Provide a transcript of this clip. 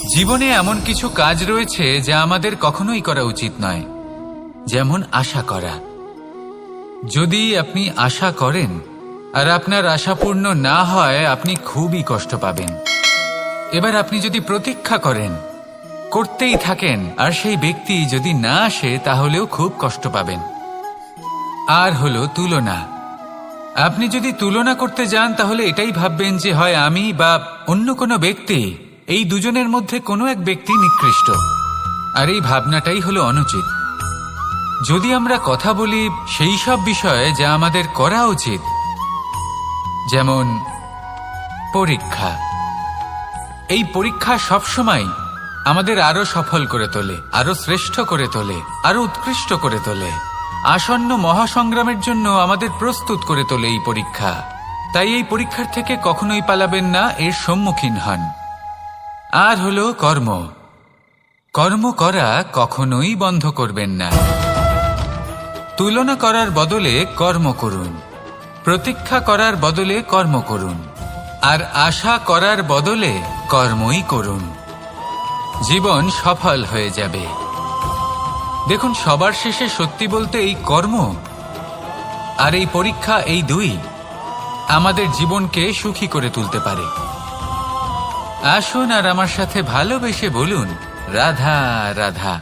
জীবনে এমন কিছু কাজ রয়েছে যা আমাদের কখনোই করা উচিত নয়, যেমন আশা করা। যদি আপনি আশা করেন আর আপনার আশা পূর্ণ না হয়, আপনি খুবই কষ্ট পাবেন। এবার আপনি যদি প্রতীক্ষা করেন, করতেই থাকেন, আর সেই ব্যক্তি যদি না আসে, তাহলেও খুব কষ্ট পাবেন। আর হলো তুলনা। আপনি যদি তুলনা করতে যান, তাহলে এটাই ভাববেন যে হয় আমি বা অন্য কোনো ব্যক্তি, এই দুজনের মধ্যে কোনো এক ব্যক্তি নিকৃষ্ট। আর এই ভাবনাটাই হলো অনুচিত। যদি আমরা কথা বলি সেই সব বিষয়ে যা আমাদের করা উচিত, যেমন পরীক্ষা। এই পরীক্ষা সবসময় আমাদের আরো সফল করে তোলে, আরো শ্রেষ্ঠ করে তোলে, আরো উৎকৃষ্ট করে তোলে। আসন্ন মহাসংগ্রামের জন্য আমাদের প্রস্তুত করে তোলে এই পরীক্ষা। তাই এই পরীক্ষার থেকে কখনোই পালাবেন না, এর সম্মুখীন হন। আর হলো কর্ম। কর্ম করা কখনোই বন্ধ করবেন না। তুলনা করার বদলে কর্ম করুন, প্রতীক্ষা করার বদলে কর্ম করুন, আর আশা করার বদলে কর্মই করুন। জীবন সফল হয়ে যাবে। দেখুন, সবার শেষে সত্যি বলতে এই কর্ম আর এই পরীক্ষা, এই দুই আমাদের জীবনকে সুখী করে তুলতে পারে। আসুন আর আমার সাথে ভালোবেসে বলুন, রাধা রাধা।